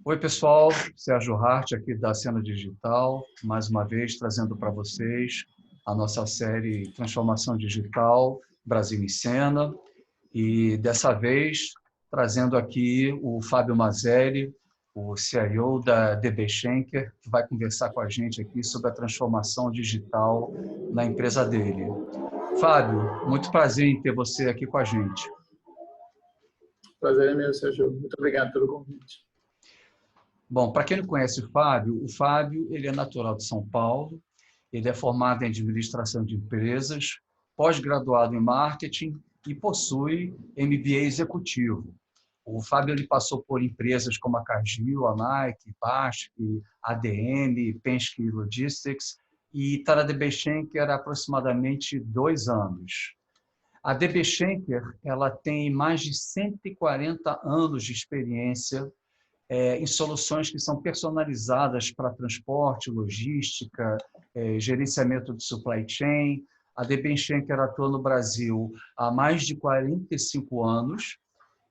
Oi, pessoal. Sérgio Hart aqui da Cena Digital, mais uma vez trazendo para vocês a nossa série Transformação Digital Brasil em Cena e dessa vez trazendo aqui o Fábio Mazzelli, o CIO da DB Schenker, que vai conversar com a gente aqui sobre a transformação digital na empresa dele. Fábio, muito prazer em ter você aqui com a gente. Prazer é meu, Sérgio. Muito obrigado pelo convite. Bom, para quem não conhece o Fábio ele é natural de São Paulo, ele é formado em administração de empresas, pós-graduado em marketing e possui MBA executivo. O Fábio ele passou por empresas como a Cargill, a Nike, BASF, ADM, Penske Logistics e está na DB Schenker há aproximadamente 2 anos. A DB Schenker ela tem mais de 140 anos de experiência em soluções que são personalizadas para transporte, logística, gerenciamento de supply chain. A DB Schenker atua no Brasil há mais de 45 anos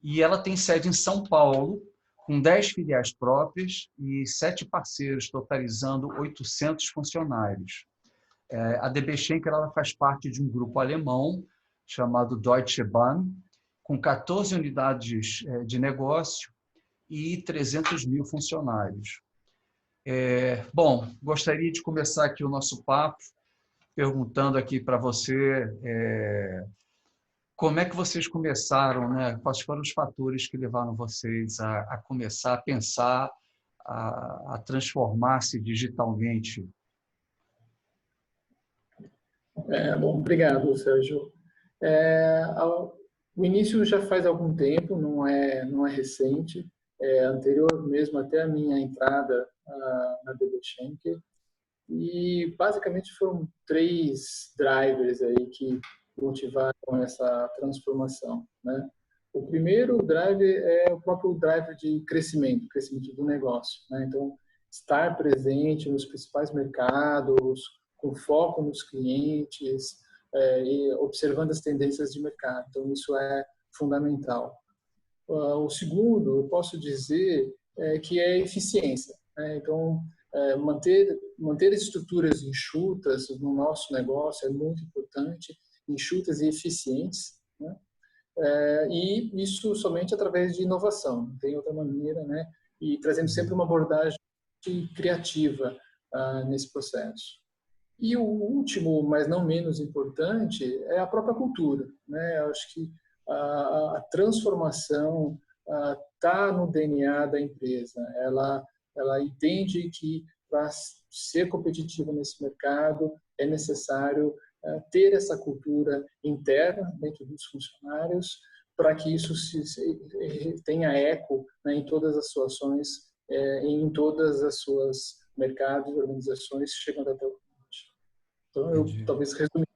e ela tem sede em São Paulo, com 10 filiais próprias e 7 parceiros, totalizando 800 funcionários. A DB Schenker ela faz parte de um grupo alemão chamado Deutsche Bahn, com 14 unidades de negócio e 300 mil funcionários. Bom, gostaria de começar aqui o nosso papo perguntando aqui para você como é que vocês começaram, né? Quais foram os fatores que levaram vocês a começar a pensar, a transformar-se digitalmente? Bom, obrigado, Sérgio. É, o início já faz algum tempo, não é recente, anterior mesmo até a minha entrada na DB Schenker. E basicamente foram três drivers aí que motivaram essa transformação, né? O primeiro driver é o próprio driver de crescimento do negócio, né? Então, estar presente nos principais mercados, com foco nos clientes, e observando as tendências de mercado. Então, isso é fundamental. O segundo, eu posso dizer, que é eficiência, né? Então, manter estruturas enxutas no nosso negócio é muito importante, enxutas e eficientes, né? E isso somente através de inovação, não tem outra maneira, né? E trazendo sempre uma abordagem criativa nesse processo. E o último, mas não menos importante, é a própria cultura, né? Eu acho que a transformação está no DNA da empresa. Ela entende que para ser competitiva nesse mercado é necessário ter essa cultura interna dentro dos funcionários para que isso tenha eco, né, em todas as suas ações, em todas as suas mercados e organizações, chegando até o cliente. Então, eu Entendi. talvez resumi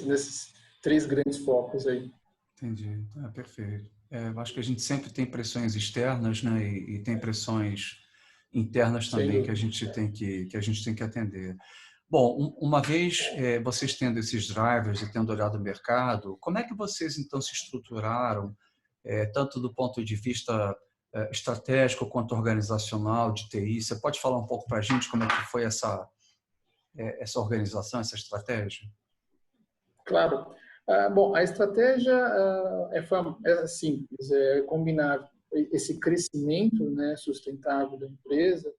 nesses três grandes focos aí. Entendi. Perfeito. Eu acho que a gente sempre tem pressões externas, né, e tem pressões internas Sem também que a dúvida. gente tem que atender. Bom, uma vez vocês tendo esses drivers e tendo olhado o mercado, como é que vocês então se estruturaram, tanto do ponto de vista estratégico quanto organizacional de TI? Você pode falar um pouco para a gente como é que foi essa organização, essa estratégia? Claro. Bom, a estratégia é simples, é combinar esse crescimento, né, sustentável da empresa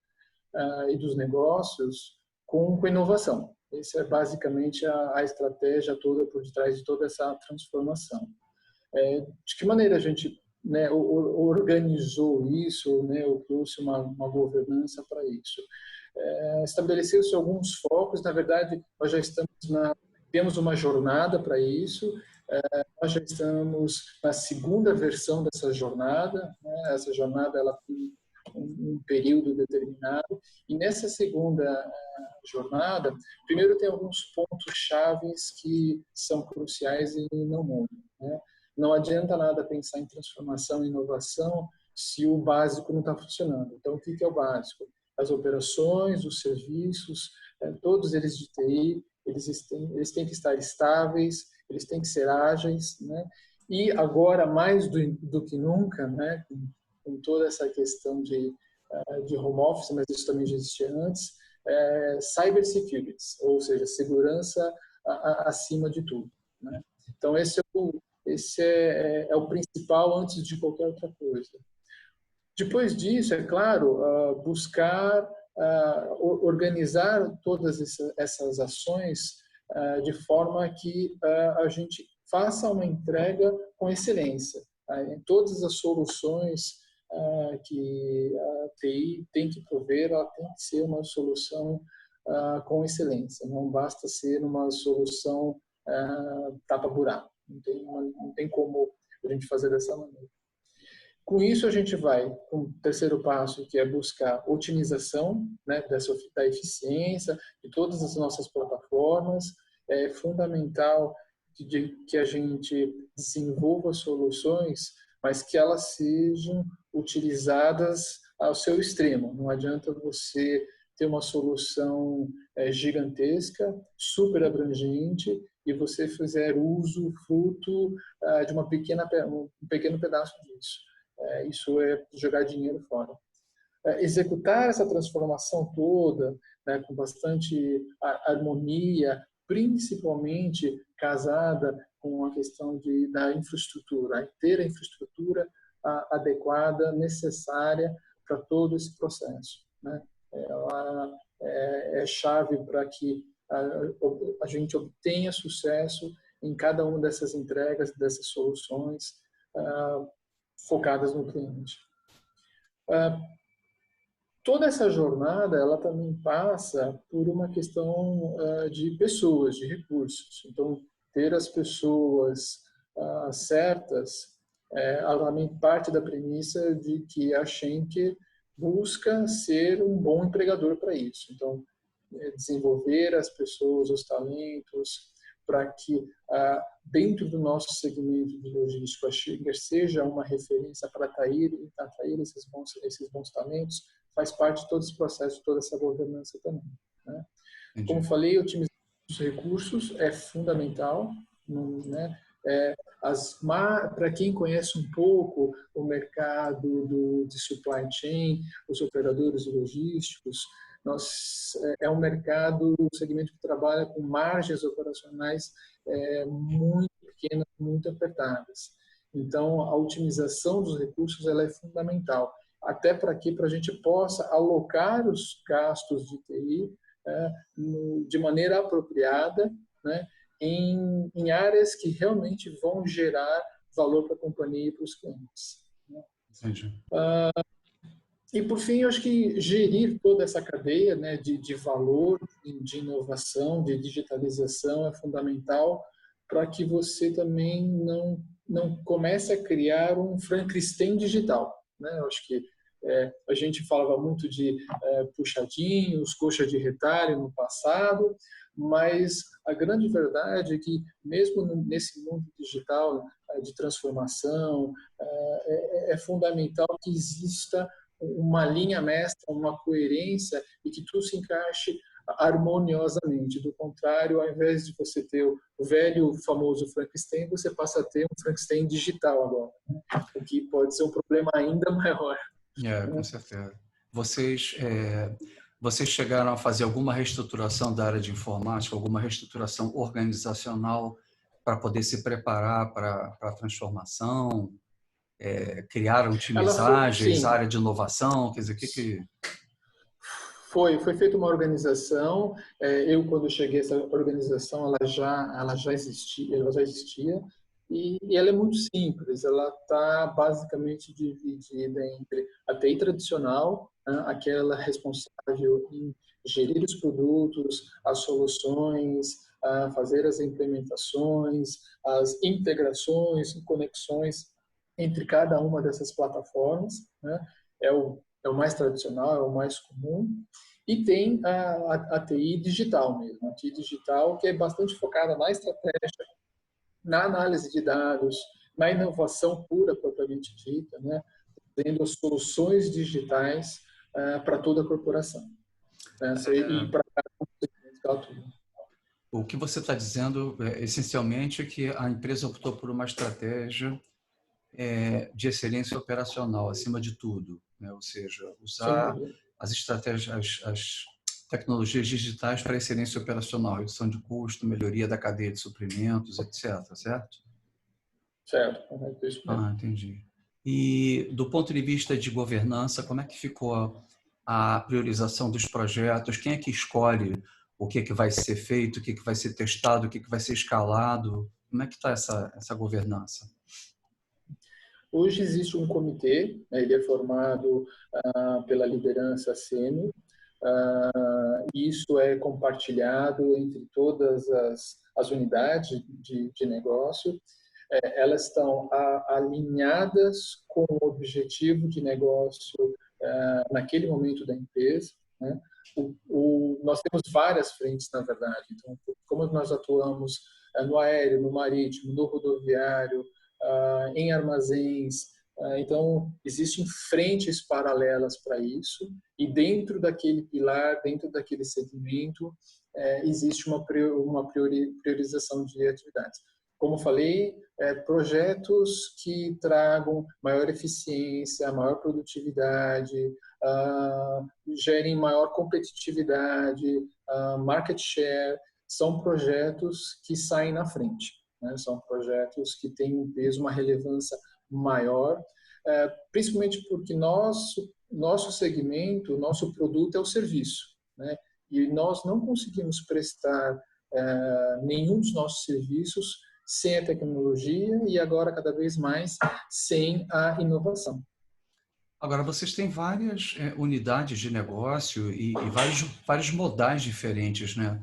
e dos negócios com inovação. Essa é basicamente a estratégia toda por detrás de toda essa transformação. De que maneira a gente, né, organizou isso, né, ou trouxe uma governança para isso? Estabeleceu-se alguns focos, na verdade, nós já temos uma jornada para isso, nós já estamos na segunda versão dessa jornada, né? Essa jornada ela tem um período determinado, e nessa segunda jornada, primeiro tem alguns pontos chaves que são cruciais e não mudam, né? Não adianta nada pensar em transformação e inovação se o básico não está funcionando. Então, o que é o básico? As operações, os serviços, todos eles de TI, eles têm que estar estáveis, eles têm que ser ágeis, né? E agora, mais do que nunca, né, com toda essa questão de de home office, mas isso também já existia antes, cyber security, ou seja, segurança acima de tudo, né? Então, esse é o principal antes de qualquer outra coisa. Depois disso, é claro, buscar organizar todas essas ações de forma que a gente faça uma entrega com excelência. Em todas as soluções que a TI tem que prover, ela tem que ser uma solução com excelência. Não basta ser uma solução tapa-buraco. Não tem como a gente fazer dessa maneira. Com isso, a gente vai para o terceiro passo, que é buscar otimização, né, da eficiência de todas as nossas plataformas. É fundamental que a gente desenvolva soluções, mas que elas sejam utilizadas ao seu extremo. Não adianta você ter uma solução gigantesca, super abrangente, e você fizer uso, fruto de um pequeno pedaço disso. Isso é jogar dinheiro fora. Executar essa transformação toda, né, com bastante harmonia, principalmente casada com a questão da infraestrutura, ter a infraestrutura adequada, necessária para todo esse processo, né? Ela é chave para que a gente obtenha sucesso em cada uma dessas entregas, dessas soluções, focadas no cliente. Toda essa jornada, ela também passa por uma questão de pessoas, de recursos. Então, ter as pessoas certas, ela também parte da premissa de que a Schenker busca ser um bom empregador para isso. Então, desenvolver as pessoas, os talentos, para que dentro do nosso segmento de logística, a Schenker seja uma referência para atrair esses bons talentos, faz parte de todo esse processo, toda essa governança também, né? Como falei, otimizar os recursos é fundamental, né? Para quem conhece um pouco o mercado de supply chain, os operadores logísticos, é um mercado, um segmento que trabalha com margens operacionais muito pequenas, muito apertadas. Então, a otimização dos recursos ela é fundamental, até para que a gente possa alocar os gastos de TI de maneira apropriada, né, em áreas que realmente vão gerar valor para a companhia e para os clientes. Entendi. E, por fim, eu acho que gerir toda essa cadeia, né, de valor, de inovação, de digitalização é fundamental para que você também não comece a criar um Frankenstein digital, né? Eu acho que a gente falava muito de puxadinhos, coxa de retalho no passado, mas a grande verdade é que, mesmo nesse mundo digital de transformação, é fundamental que exista uma linha mestra, uma coerência e que tudo se encaixe harmoniosamente. Do contrário, ao invés de você ter o velho famoso Frankenstein, você passa a ter um Frankenstein digital agora, né? O que pode ser um problema ainda maior. Com certeza. Vocês chegaram a fazer alguma reestruturação da área de informática, alguma reestruturação organizacional para poder se preparar para a transformação? Criaram timizagens, área de inovação? Quer dizer, o que... Foi feita uma organização. Eu, quando cheguei, essa organização ela já existia e ela é muito simples. Ela está basicamente dividida entre a TI tradicional, né, aquela responsável em gerir os produtos, as soluções, fazer as implementações, as integrações e conexões entre cada uma dessas plataformas, né? É o mais tradicional, é o mais comum. E tem a TI digital mesmo, a TI digital que é bastante focada na estratégia, na análise de dados, na inovação pura, propriamente dita, né? Tendo soluções digitais para toda a corporação, né? E para tudo. O que você está dizendo, essencialmente, é que a empresa optou por uma estratégia de excelência operacional, acima de tudo. né? Ou seja, Sem usar dúvida. as estratégias, as tecnologias digitais para excelência operacional, redução de custo, melhoria da cadeia de suprimentos, etc., certo? Certo, correto, isso mesmo. Ah, entendi. E do ponto de vista de governança, como é que ficou a priorização dos projetos? Quem é que escolhe o que vai ser feito, o que vai ser testado, o que vai ser escalado? Como é que está essa governança? Hoje existe um comitê, né, ele é formado pela liderança sênior, e isso é compartilhado entre todas as unidades de negócio. Elas estão alinhadas com o objetivo de negócio naquele momento da empresa, né? Nós temos várias frentes, na verdade. Então, como nós atuamos no aéreo, no marítimo, no rodoviário, em armazéns, então existem frentes paralelas para isso, e dentro daquele pilar, dentro daquele segmento, existe uma priorização de atividades. Como falei, projetos que tragam maior eficiência, maior produtividade, gerem maior competitividade, market share, são projetos que saem na frente, né? São projetos que têm um peso, uma relevância maior, principalmente porque nosso segmento, nosso produto é o serviço, né? E nós não conseguimos prestar nenhum dos nossos serviços sem a tecnologia e agora cada vez mais sem a inovação. Agora, vocês têm várias unidades de negócio e vários modais diferentes, né?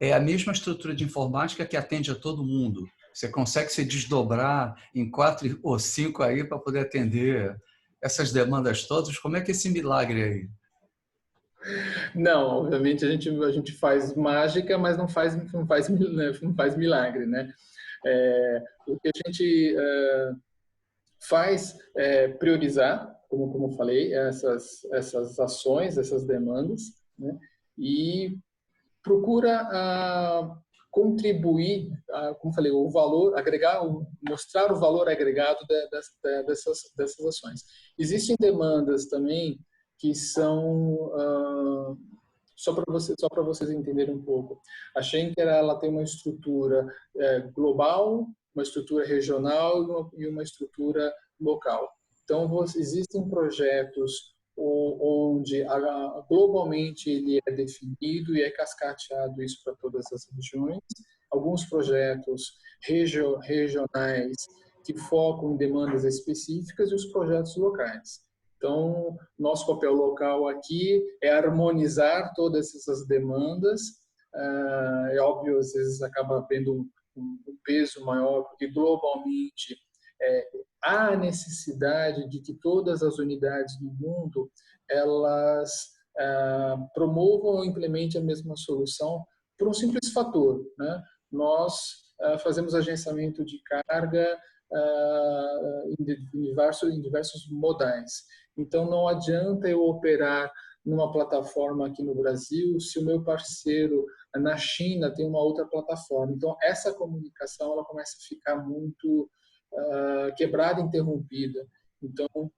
É a mesma estrutura de informática que atende a todo mundo. Você consegue se desdobrar em 4 ou 5 aí para poder atender essas demandas todas? Como é que é esse milagre aí? Não, obviamente a gente faz mágica, mas não faz milagre, né? O que a gente faz é priorizar, como falei, essas ações, essas demandas, né? E procura contribuir, como falei, o valor, mostrar o valor agregado dessas ações. Existem demandas também que são só para vocês entenderem um pouco. A Schenker ela tem uma estrutura global, uma estrutura regional e uma estrutura local. Então, existem projetos onde globalmente ele é definido e é cascateado isso para todas as regiões. Alguns projetos regionais que focam em demandas específicas e os projetos locais. Então, nosso papel local aqui é harmonizar todas essas demandas. É óbvio, às vezes acaba tendo um peso maior, porque globalmente há necessidade de que todas as unidades do mundo elas promovam ou implementem a mesma solução por um simples fator, né? Nós fazemos agenciamento de carga em diversos modais. Então, não adianta eu operar numa plataforma aqui no Brasil se o meu parceiro na China tem uma outra plataforma. Então, essa comunicação ela começa a ficar muito quebrada, interrompida. Então,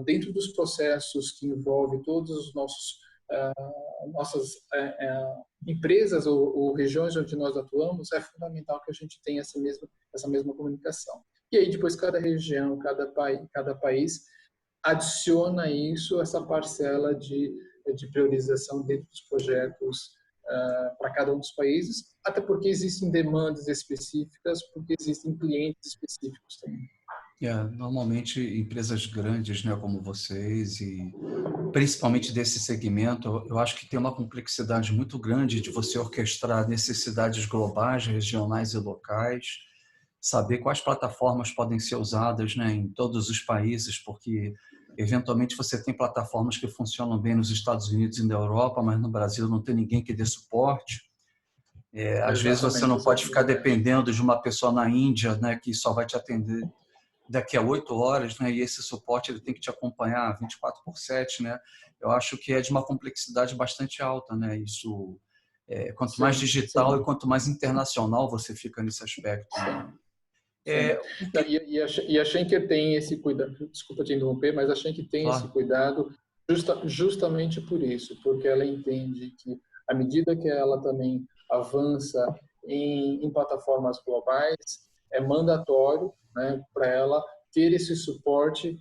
dentro dos processos que envolvem todos os nossas empresas ou regiões onde nós atuamos, é fundamental que a gente tenha essa mesma comunicação. E aí depois cada região, cada país adiciona isso, essa parcela de priorização dentro dos projetos para cada um dos países, até porque existem demandas específicas, porque existem clientes específicos também. Normalmente empresas grandes, né, como vocês e principalmente desse segmento, eu acho que tem uma complexidade muito grande de você orquestrar necessidades globais, regionais e locais, saber quais plataformas podem ser usadas, né, em todos os países, porque eventualmente você tem plataformas que funcionam bem nos Estados Unidos e na Europa, mas no Brasil não tem ninguém que dê suporte. Às vezes você não pode ficar dependendo de uma pessoa na Índia, né, que só vai te atender daqui a 8 horas, né, e esse suporte ele tem que te acompanhar 24/7, né? Eu acho que é de uma complexidade bastante alta, né? Isso, quanto mais digital e quanto mais internacional você fica nesse aspecto. Né? Sim. O Não, que... e a Schenker tem esse cuidado, desculpa te interromper, mas a Schenker tem esse Claro. cuidado justamente por isso, porque ela entende que, à medida que ela também avança em plataformas globais, é mandatório, né, para ela ter esse suporte,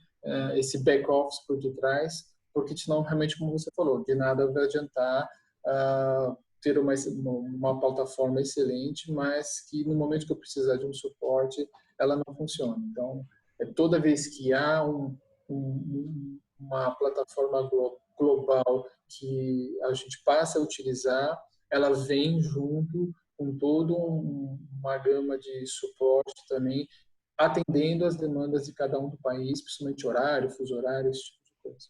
esse back-office por detrás, porque senão, realmente, como você falou, de nada vai adiantar ter uma plataforma excelente, mas que no momento que eu precisar de um suporte, ela não funciona. Então, toda vez que há uma plataforma global que a gente passa a utilizar, ela vem junto com toda uma gama de suporte também, atendendo às demandas de cada um do país, principalmente horário, fuso horário, esse tipo de coisa.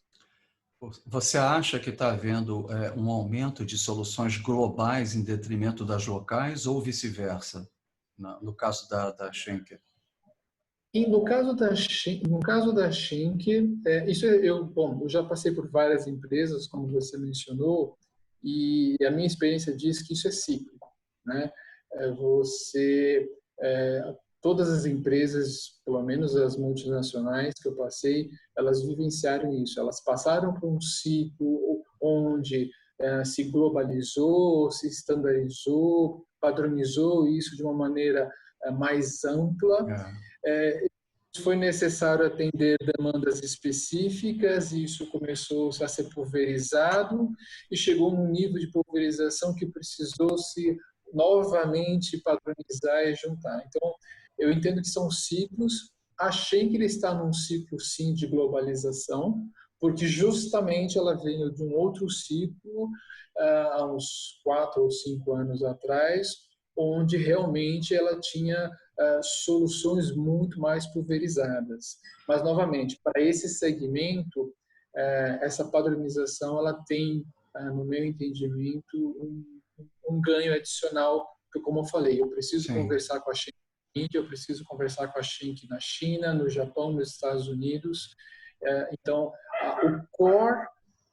Você acha que está havendo um aumento de soluções globais em detrimento das locais ou vice-versa, no caso da Schenker? E no caso da Schenker, bom, eu já passei por várias empresas, como você mencionou, e a minha experiência diz que isso é cíclico, né? Você, todas as empresas, pelo menos as multinacionais que eu passei, elas vivenciaram isso. Elas passaram por um ciclo onde se globalizou, se estandarizou, padronizou isso de uma maneira mais ampla. É. Foi necessário atender demandas específicas e isso começou a ser pulverizado e chegou num nível de pulverização que precisou se novamente padronizar e juntar. Então, eu entendo que são ciclos. Achei que ele está num ciclo, sim, de globalização, porque justamente ela veio de um outro ciclo há uns 4 ou 5 anos atrás, onde realmente ela tinha soluções muito mais pulverizadas. Mas, novamente, para esse segmento, essa padronização ela tem, no meu entendimento, um ganho adicional, porque, como eu falei, eu preciso Sim. conversar com a Shenk na Índia, eu preciso conversar com a Shenk na China, no Japão, nos Estados Unidos. Então, o core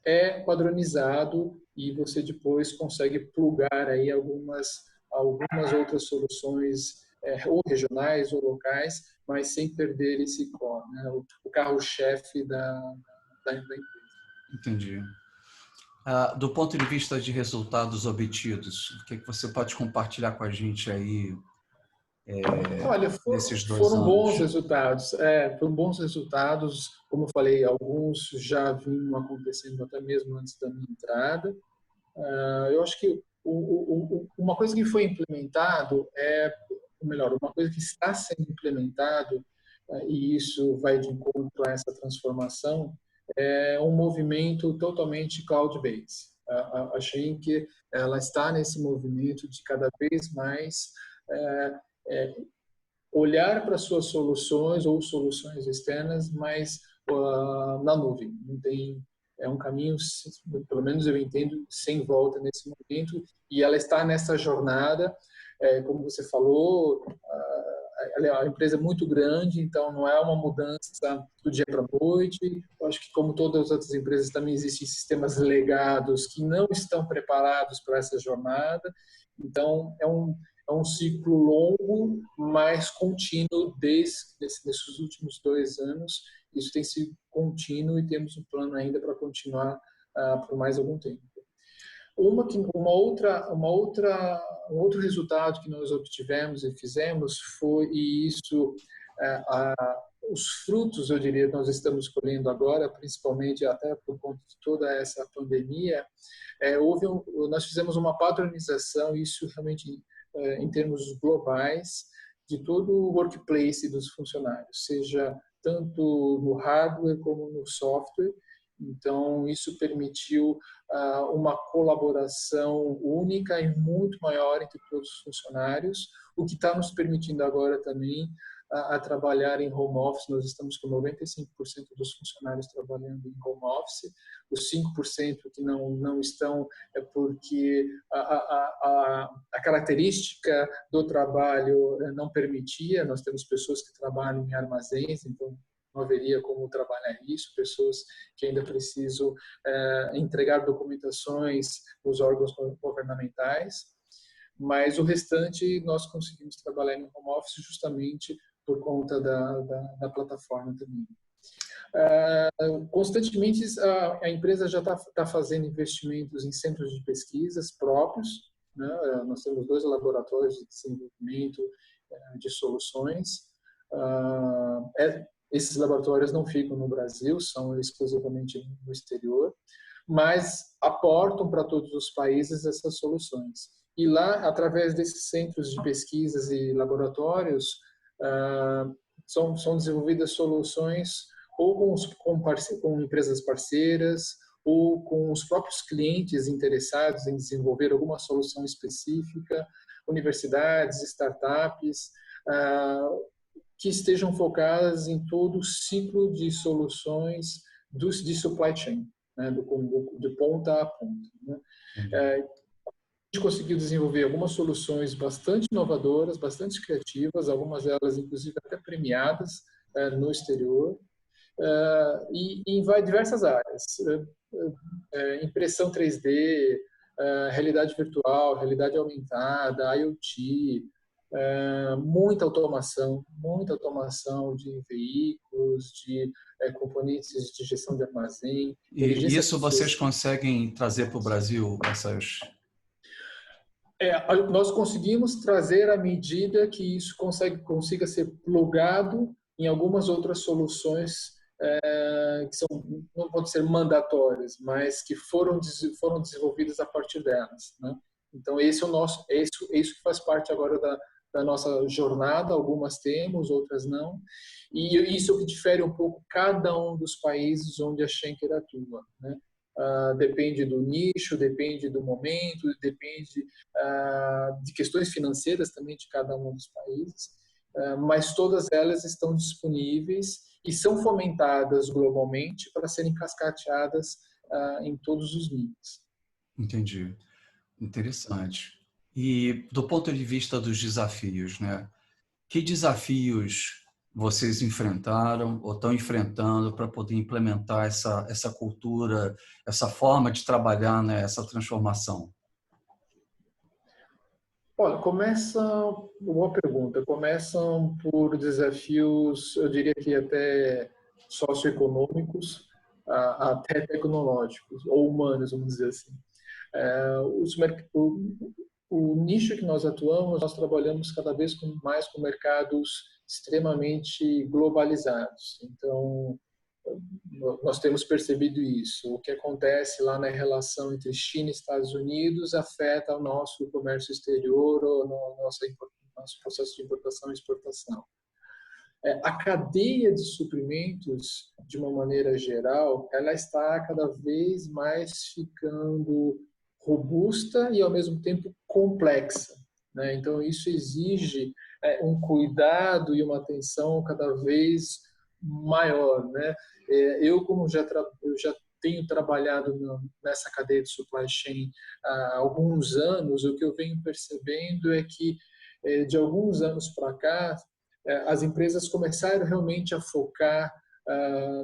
é padronizado e você depois consegue plugar aí algumas outras soluções, ou regionais ou locais, mas sem perder esse core, né? O carro-chefe da empresa. Entendi. Do ponto de vista de resultados obtidos, o que você pode compartilhar com a gente aí Olha, nesses 2 foram bons anos? resultados. Foram bons resultados. Como eu falei, alguns já vinham acontecendo até mesmo antes da minha entrada. Eu acho que uma coisa que foi implementado ou melhor, uma coisa que está sendo implementado, e isso vai de encontro a essa transformação, é um movimento totalmente cloud-based. A Schenker, ela está nesse movimento de cada vez mais é, é, olhar para suas soluções ou soluções externas, mas na nuvem. Não tem, é um caminho, pelo menos eu entendo, sem volta nesse momento, e ela está nessa jornada, como você falou, ela é uma empresa muito grande, então não é uma mudança do dia para a noite. Eu acho que, como todas as outras empresas, também existem sistemas legados que não estão preparados para essa jornada. Então, é um ciclo longo, mas contínuo desses últimos 2 anos. Isso tem sido contínuo e temos um plano ainda para continuar por mais algum tempo. Um outro resultado que nós obtivemos e fizemos foi, e isso, os frutos, eu diria, que nós estamos colhendo agora, principalmente até por conta de toda essa pandemia, nós fizemos uma padronização, isso realmente em termos globais, de todo o workplace dos funcionários, seja tanto no hardware como no software. Então, isso permitiu uma colaboração única e muito maior entre todos os funcionários, o que está nos permitindo agora também a trabalhar em home office. Nós estamos com 95% dos funcionários trabalhando em home office. Os 5% que não estão é porque a característica do trabalho não permitia. Nós temos pessoas que trabalham em armazéns, então não haveria como trabalhar isso, pessoas que ainda precisam entregar documentações nos órgãos governamentais, mas o restante nós conseguimos trabalhar em home office justamente por conta da plataforma também. Constantemente, a empresa já está fazendo investimentos em centros de pesquisas próprios, né? Nós temos 2 laboratórios de desenvolvimento de soluções. Esses laboratórios não ficam no Brasil, são exclusivamente no exterior, mas aportam para todos os países essas soluções. E lá, através desses centros de pesquisas e laboratórios, são desenvolvidas soluções ou com empresas parceiras, ou com os próprios clientes interessados em desenvolver alguma solução específica, universidades, startups, que estejam focadas em todo o ciclo de soluções de supply chain, né, de ponta a ponta. Né? A gente conseguiu desenvolver algumas soluções bastante inovadoras, bastante criativas, algumas delas inclusive até premiadas no exterior, e em diversas áreas. Impressão 3D, realidade virtual, realidade aumentada, IoT, muita automação de veículos, de componentes de gestão de armazém. E isso vocês conseguem trazer para o Brasil, essas... Nós conseguimos trazer à medida que isso consiga ser plugado em algumas outras soluções que não podem ser mandatórias, mas que foram desenvolvidas a partir delas, né? Então esse é o nosso, isso que faz parte agora da nossa jornada. Algumas temos, outras não, e isso é o que difere um pouco cada um dos países onde a Schenker atua, né? Depende do nicho, depende do momento, depende de questões financeiras também de cada um dos países, mas todas elas estão disponíveis e são fomentadas globalmente para serem cascateadas em todos os níveis. Entendi. Interessante. E do ponto de vista dos desafios, né? Que desafios vocês enfrentaram ou estão enfrentando para poder implementar essa cultura, essa forma de trabalhar, né? Essa transformação? Olha, boa pergunta. Começam por desafios, eu diria que até socioeconômicos, até tecnológicos, ou humanos, vamos dizer assim. O nicho que nós atuamos, nós trabalhamos cada vez mais com mercados extremamente globalizados. Então, nós temos percebido isso. O que acontece lá na relação entre China e Estados Unidos afeta o nosso comércio exterior, ou nosso processo de importação e exportação. A cadeia de suprimentos, de uma maneira geral, ela está cada vez mais ficando robusta e, ao mesmo tempo, complexa, né? Então, isso exige um cuidado e uma atenção cada vez maior, né? Eu já tenho trabalhado nessa cadeia de supply chain há alguns anos, o que eu venho percebendo é que, de alguns anos para cá, as empresas começaram realmente a focar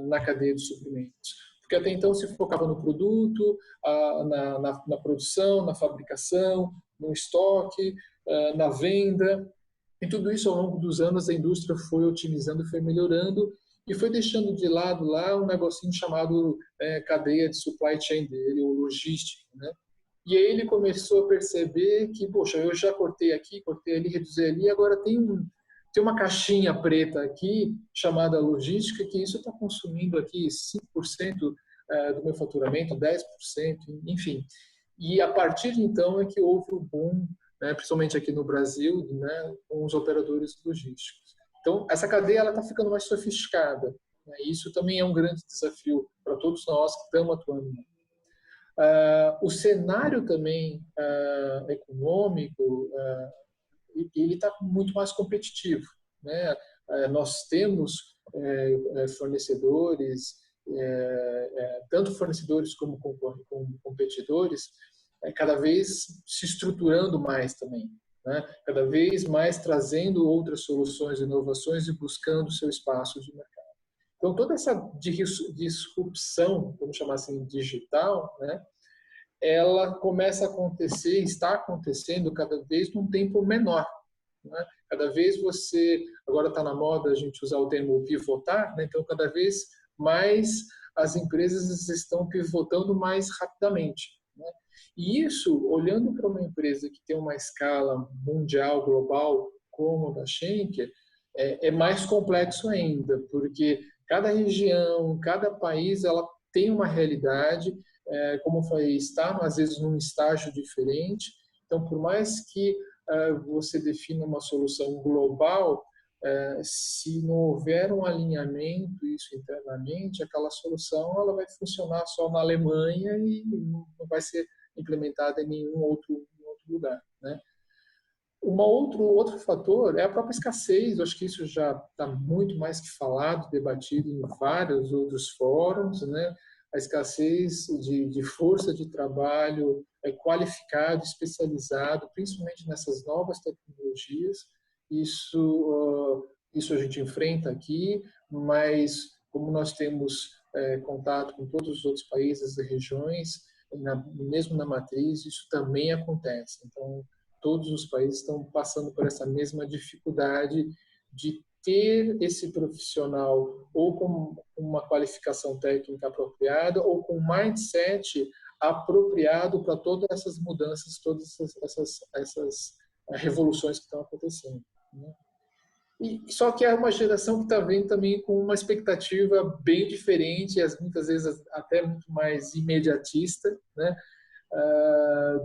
na cadeia de suprimentos. Porque até então se focava no produto, na produção, na fabricação, no estoque, na venda. E tudo isso, ao longo dos anos, a indústria foi otimizando, foi melhorando e foi deixando de lado lá um negocinho chamado cadeia de supply chain dele, ou logística, né? E aí ele começou a perceber que, poxa, eu já cortei aqui, cortei ali, reduzi ali, agora tem uma caixinha preta aqui chamada logística, que isso está consumindo aqui 5% do meu faturamento, 10%, enfim. E a partir de então é que houve o boom, né, principalmente aqui no Brasil, né, com os operadores logísticos. Então, essa cadeia está ficando mais sofisticada, né? Isso também é um grande desafio para todos nós que estamos atuando. O cenário também econômico, ele está muito mais competitivo, né? Nós temos fornecedores, tanto fornecedores como competidores, cada vez se estruturando mais também, né? Cada vez mais trazendo outras soluções, inovações e buscando seu espaço de mercado. Então, toda essa disrupção, vamos chamar assim, digital, né? Ela começa a acontecer, está acontecendo cada vez num tempo menor, né? Cada vez você, agora está na moda a gente usar o termo pivotar, né? Então cada vez mais as empresas estão pivotando mais rapidamente, né? E isso, olhando para uma empresa que tem uma escala mundial, global, como a da Schenker, é mais complexo ainda, porque cada região, cada país, ela tem uma realidade, como eu falei, está às vezes num estágio diferente. Então, por mais que você defina uma solução global, se não houver um alinhamento isso internamente, aquela solução ela vai funcionar só na Alemanha e não vai ser implementada em nenhum outro lugar, né? Outro fator é a própria escassez. Eu acho que isso já está muito mais que falado, debatido em vários outros fóruns, né? A escassez de força de trabalho qualificado, especializado, principalmente nessas novas tecnologias. Isso a gente enfrenta aqui, mas como nós temos contato com todos os outros países e regiões, mesmo na matriz, isso também acontece. Então, todos os países estão passando por essa mesma dificuldade de ter esse profissional ou com uma qualificação técnica apropriada ou com um mindset apropriado para todas essas mudanças, todas essas revoluções que estão acontecendo, né? E só que é uma geração que está vendo também com uma expectativa bem diferente, muitas vezes até muito mais imediatista, né?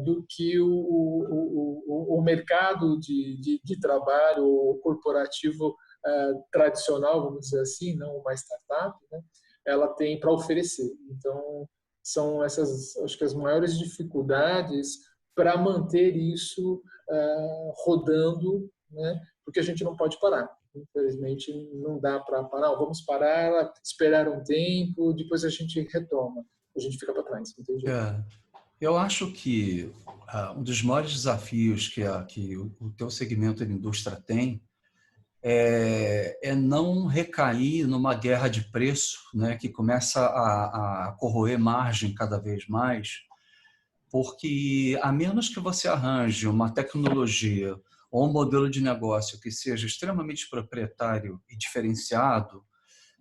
Do que o mercado de trabalho corporativo tradicional, vamos dizer assim, não uma startup, né? Ela tem para oferecer. Então, são essas, acho que as maiores dificuldades para manter isso rodando, né? Porque a gente não pode parar. Infelizmente, não dá para parar. Vamos parar, esperar um tempo, depois a gente retoma. A gente fica para trás, não tem jeito. Eu acho que um dos maiores desafios que o teu segmento de indústria tem é não recair numa guerra de preço, né, que começa a corroer margem cada vez mais, porque a menos que você arranje uma tecnologia ou um modelo de negócio que seja extremamente proprietário e diferenciado,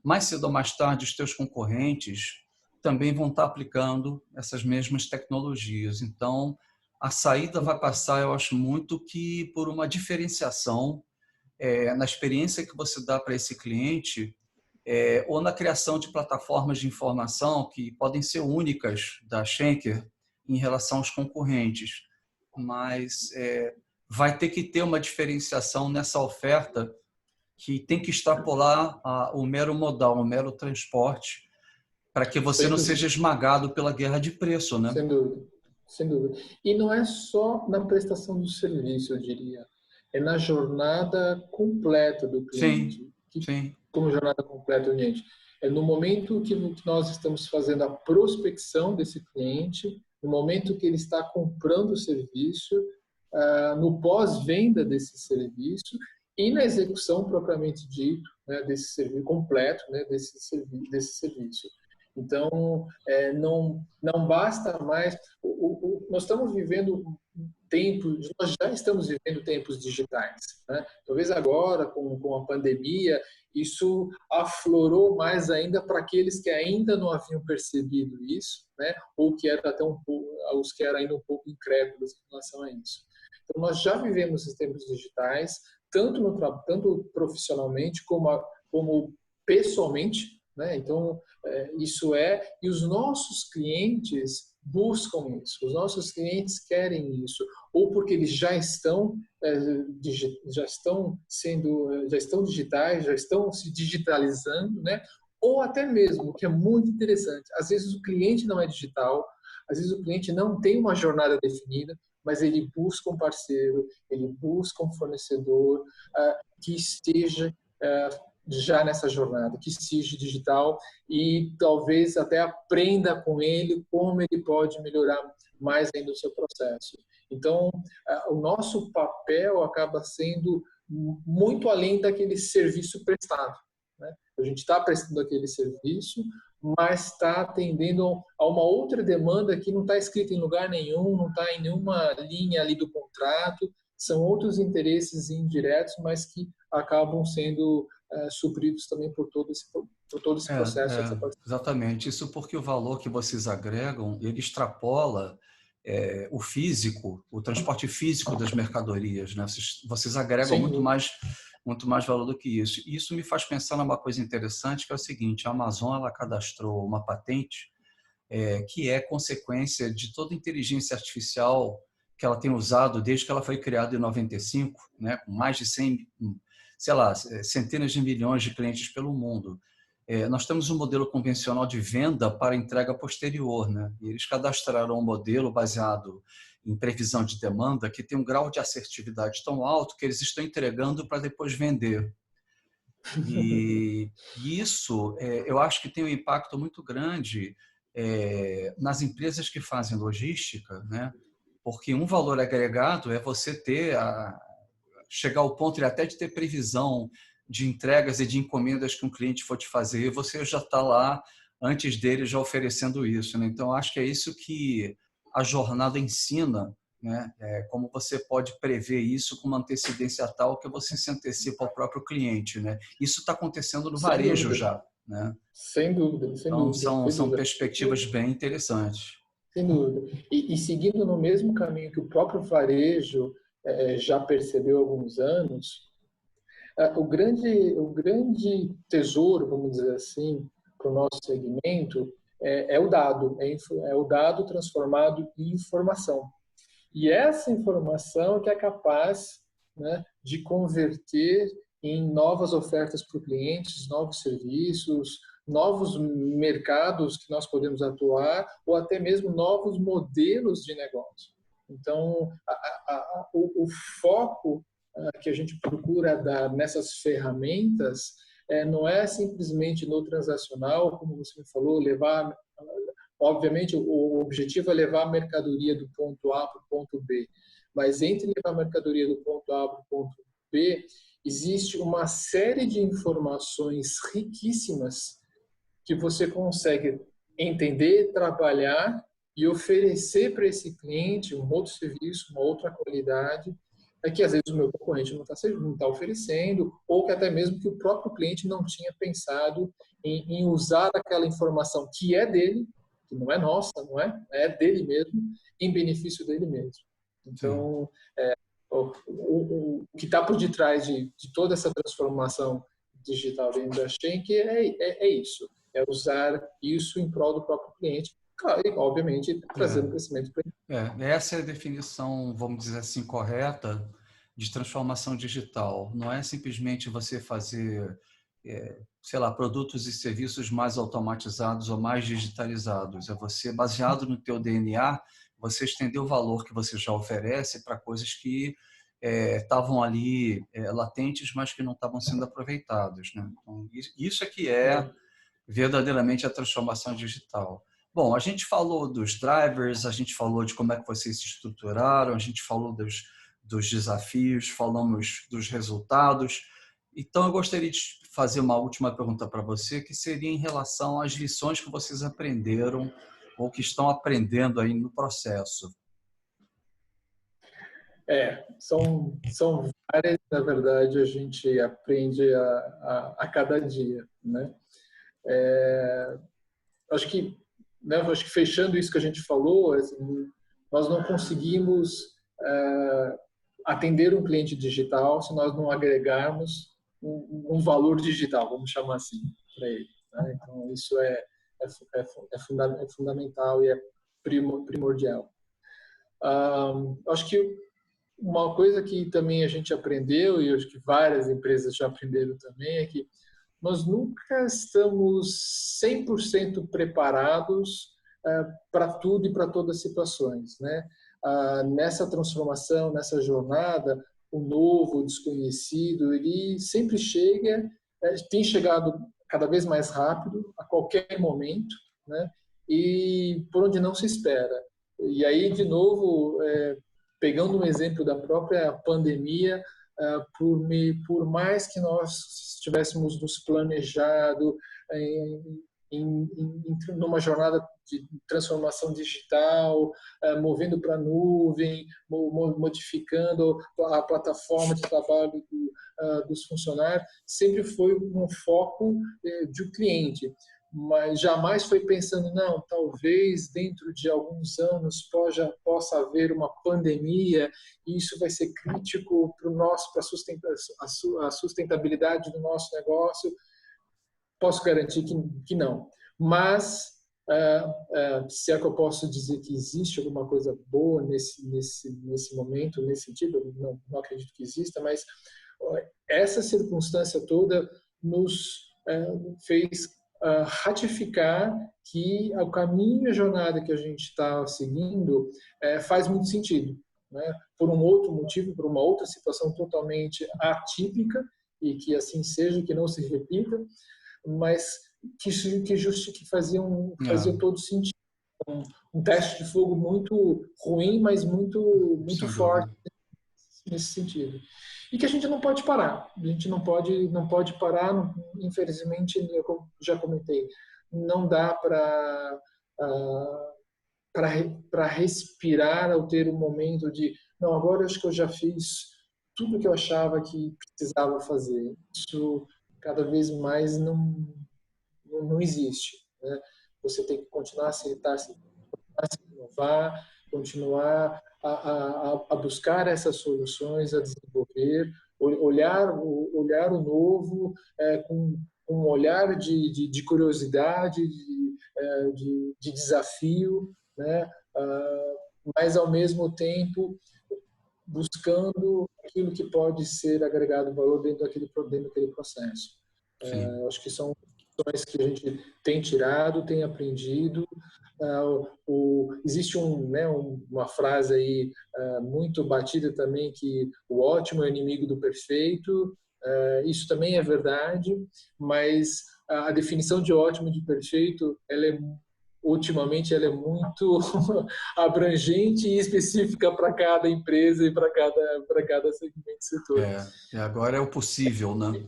mais cedo ou mais tarde os teus concorrentes também vão estar aplicando essas mesmas tecnologias. Então, a saída vai passar, eu acho muito, que por uma diferenciação na experiência que você dá para esse cliente, ou na criação de plataformas de informação que podem ser únicas da Schenker em relação aos concorrentes, mas vai ter que ter uma diferenciação nessa oferta que tem que extrapolar o mero modal, o mero transporte, para que você não seja esmagado pela guerra de preço, né? Sem dúvida, sem dúvida. E não é só na prestação do serviço, eu diria. É na jornada completa do cliente. Sim, sim. Como jornada completa, cliente? É no momento que nós estamos fazendo a prospecção desse cliente, no momento que ele está comprando o serviço, no pós-venda desse serviço e na execução propriamente dito, né, desse serviço completo, né, desse serviço. Então, não basta mais. Nós estamos vivendo tempos, nós já estamos vivendo tempos digitais, né? Talvez agora, com a pandemia, isso aflorou mais ainda para aqueles que ainda não haviam percebido isso, né? Ou que eram até os que eram ainda um pouco incrédulos em relação a isso. Então, nós já vivemos esses tempos digitais, tanto profissionalmente como pessoalmente, né? Então, e os nossos clientes buscam isso, os nossos clientes querem isso, ou porque eles já estão digitais, já estão se digitalizando, né? Ou até mesmo, que é muito interessante, às vezes o cliente não é digital, às vezes o cliente não tem uma jornada definida, mas ele busca um parceiro, ele busca um fornecedor que esteja já nessa jornada, que seja digital e talvez até aprenda com ele como ele pode melhorar mais ainda o seu processo. Então, o nosso papel acaba sendo muito além daquele serviço prestado, né? A gente está prestando aquele serviço, mas está atendendo a uma outra demanda que não está escrita em lugar nenhum, não está em nenhuma linha ali do contrato, são outros interesses indiretos, mas que acabam sendo supridos também por todo esse processo. Exatamente. Isso porque o valor que vocês agregam, ele extrapola o físico, o transporte físico das mercadorias, né? Vocês agregam muito mais valor do que isso. E isso me faz pensar numa coisa interessante, que é o seguinte: a Amazon, ela cadastrou uma patente que é consequência de toda a inteligência artificial que ela tem usado desde que ela foi criada em 95, né? Com mais de 100, sei lá, centenas de milhões de clientes pelo mundo. Nós temos um modelo convencional de venda para entrega posterior, né? E eles cadastraram um modelo baseado em previsão de demanda que tem um grau de assertividade tão alto que eles estão entregando para depois vender. E isso, eu acho que tem um impacto muito grande nas empresas que fazem logística, né? Porque um valor agregado é você chegar ao ponto até de ter previsão de entregas e de encomendas que um cliente for te fazer, você já está lá antes dele já oferecendo isso, né? Então, acho que é isso que a jornada ensina, né? Como você pode prever isso com uma antecedência tal que você se antecipa ao próprio cliente, né? Isso está acontecendo no varejo já, né? Sem dúvida, sem Então, dúvida. são perspectivas bem interessantes. Sem dúvida. E seguindo no mesmo caminho que o próprio varejo já percebeu há alguns anos, o grande tesouro, vamos dizer assim, para o nosso segmento é o dado, é o dado transformado em informação. E essa informação que é capaz, né, de converter em novas ofertas para o cliente, novos serviços, novos mercados que nós podemos atuar, ou até mesmo novos modelos de negócio. Então, o foco que a gente procura dar nessas ferramentas não é simplesmente no transacional, como você me falou, levar. Obviamente, o objetivo é levar a mercadoria do ponto A para o ponto B, mas entre levar a mercadoria do ponto A para o ponto B, existe uma série de informações riquíssimas que você consegue entender, trabalhar e oferecer para esse cliente um outro serviço, uma outra qualidade, que às vezes o meu concorrente não tá oferecendo, ou que até mesmo que o próprio cliente não tinha pensado em usar aquela informação que é dele, que não é nossa, não é dele mesmo, em benefício dele mesmo. Então, o que está por detrás de toda essa transformação digital dentro da Shein é isso, é usar isso em prol do próprio cliente, claro, e obviamente trazendo crescimento para ele. Essa é a definição, vamos dizer assim, correta de transformação digital. Não é simplesmente você fazer, sei lá, produtos e serviços mais automatizados ou mais digitalizados. É você, baseado no teu DNA, você estender o valor que você já oferece para coisas que estavam ali latentes, mas que não estavam sendo aproveitadas, né? Então, isso é que é verdadeiramente a transformação digital. Bom, a gente falou dos drivers, a gente falou de como é que vocês se estruturaram, a gente falou dos desafios, falamos dos resultados. Então, eu gostaria de fazer uma última pergunta para você, que seria em relação às lições que vocês aprenderam ou que estão aprendendo aí no processo. São várias, na verdade, a gente aprende a cada dia, né? Acho que, né, acho que fechando isso que a gente falou, assim, nós não conseguimos atender um cliente digital se nós não agregarmos um valor digital, vamos chamar assim, para ele, né? Então, isso é fundamental e é primordial. Acho que uma coisa que também a gente aprendeu, e acho que várias empresas já aprenderam também, é que nós nunca estamos 100% preparados para tudo e para todas as situações, né? Nessa transformação, nessa jornada, o novo, o desconhecido, ele sempre chega, tem chegado cada vez mais rápido, a qualquer momento, né? E por onde não se espera. E aí, de novo, pegando um exemplo da própria pandemia, por mais que nós tivéssemos nos planejado numa jornada de transformação digital, movendo para a nuvem, modificando a plataforma de trabalho dos funcionários, sempre foi um foco de um cliente. Mas jamais foi pensando, não, talvez dentro de alguns anos possa haver uma pandemia e isso vai ser crítico para a sustentabilidade do nosso negócio. Posso garantir que não. Mas, se é que eu posso dizer que existe alguma coisa boa nesse momento, nesse sentido, eu não acredito que exista, mas essa circunstância toda nos fez ratificar que o caminho e a jornada que a gente está seguindo faz muito sentido, né? Por um outro motivo, por uma outra situação totalmente atípica, e que assim seja, que não se repita, mas que faziam todo sentido. Um teste de fogo muito ruim, mas muito forte nesse sentido. E que a gente não pode parar. A gente não pode parar, infelizmente, eu já comentei, não dá para respirar ao ter um momento de, não, agora eu acho que eu já fiz tudo que eu achava que precisava fazer. Isso cada vez mais não existe, né? Você tem que continuar a aceitar, se inovar, continuar a buscar essas soluções, a desenvolver, olhar o novo com um olhar de curiosidade, de desafio, né? Mas ao mesmo tempo buscando aquilo que pode ser agregado valor dentro daquele processo. Acho que são lições que a gente tem tirado, tem aprendido. Existe uma frase aí muito batida também, que o ótimo é inimigo do perfeito. Isso também é verdade, mas a definição de ótimo e de perfeito, ultimamente ela é muito abrangente e específica para cada empresa e para cada segmento de setor. Agora é o possível, né?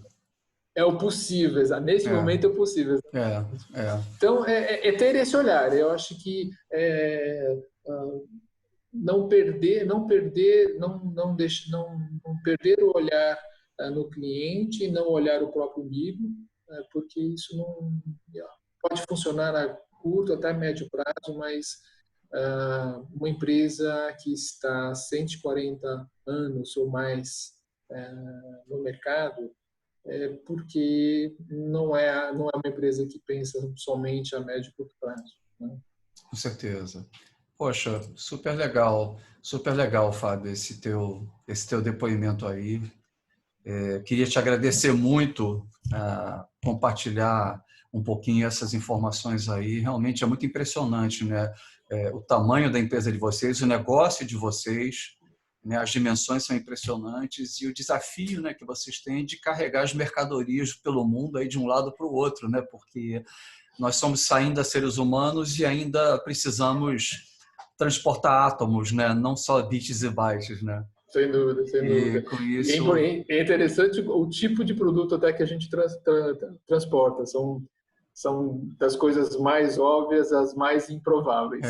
É o possível, nesse momento é o possível. Então, ter esse olhar. Eu acho que não perder o olhar no cliente, não olhar o próprio umbigo, porque isso não pode funcionar a curto até médio prazo, mas uma empresa que está 140 anos ou mais no mercado, porque não é uma empresa que pensa somente a médio e curto prazo, né? Com certeza. Poxa, super legal, Fábio, esse teu depoimento aí. Queria te agradecer muito compartilhar um pouquinho essas informações aí. Realmente é muito impressionante, né? O tamanho da empresa de vocês, o negócio de vocês, né? As dimensões são impressionantes e o desafio, né, que vocês têm de carregar as mercadorias pelo mundo aí de um lado para o outro, né? Porque nós somos ainda seres humanos e ainda precisamos transportar átomos, né? Não só bits e bytes, né? Sem dúvida. E com isso... É interessante o tipo de produto até que a gente transporta. São das coisas mais óbvias às mais improváveis.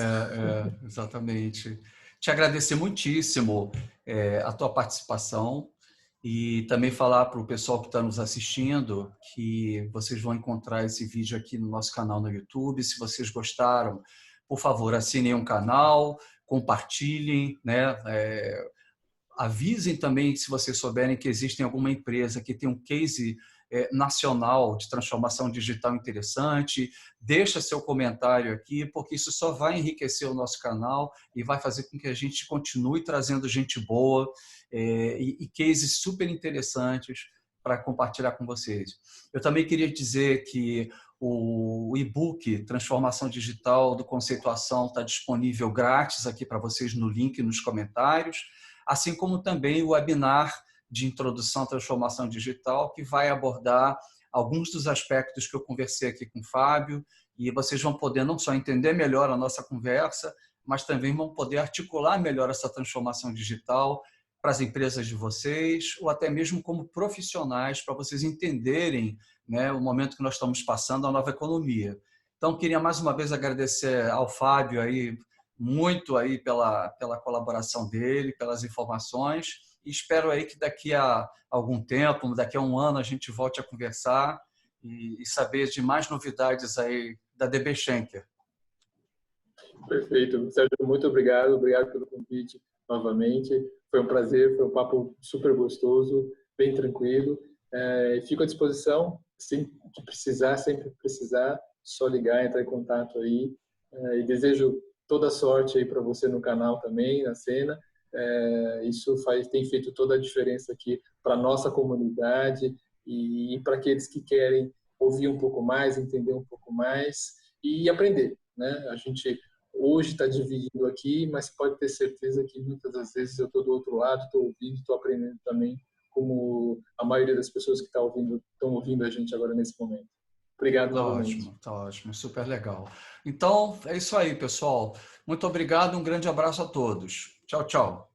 Exatamente. Te agradecer muitíssimo a tua participação e também falar para o pessoal que está nos assistindo que vocês vão encontrar esse vídeo aqui no nosso canal no YouTube. Se vocês gostaram, por favor, assinem o canal, compartilhem, né? Avisem também, se vocês souberem que existe alguma empresa que tem um case nacional de transformação digital interessante. Deixa seu comentário aqui, porque isso só vai enriquecer o nosso canal e vai fazer com que a gente continue trazendo gente boa e cases super interessantes para compartilhar com vocês. Eu também queria dizer que o e-book Transformação Digital do Conceituação está disponível grátis aqui para vocês no link nos comentários, assim como também o webinar de introdução à transformação digital, que vai abordar alguns dos aspectos que eu conversei aqui com o Fábio, e vocês vão poder não só entender melhor a nossa conversa, mas também vão poder articular melhor essa transformação digital para as empresas de vocês, ou até mesmo como profissionais, para vocês entenderem, né, o momento que nós estamos passando, a nova economia. Então, queria mais uma vez agradecer ao Fábio aí, muito aí pela colaboração dele, pelas informações, e espero aí que daqui a algum tempo, daqui a um ano, a gente volte a conversar e saber de mais novidades aí da DB Schenker. Perfeito. Sérgio, muito obrigado. Obrigado pelo convite novamente. Foi um prazer, foi um papo super gostoso, bem tranquilo. Fico à disposição, sempre que precisar, só ligar, entrar em contato aí. E desejo toda a sorte aí para você no canal também, na cena. Isso tem feito toda a diferença aqui para nossa comunidade e para aqueles que querem ouvir um pouco mais, entender um pouco mais e aprender, né? A gente hoje está dividindo aqui, mas pode ter certeza que muitas das vezes eu estou do outro lado, estou ouvindo, estou aprendendo também, como a maioria das pessoas que estão ouvindo a gente agora nesse momento. Obrigado novamente. Tá ótimo, super legal. Então, é isso aí, pessoal. Muito obrigado, um grande abraço a todos. Tchau, tchau.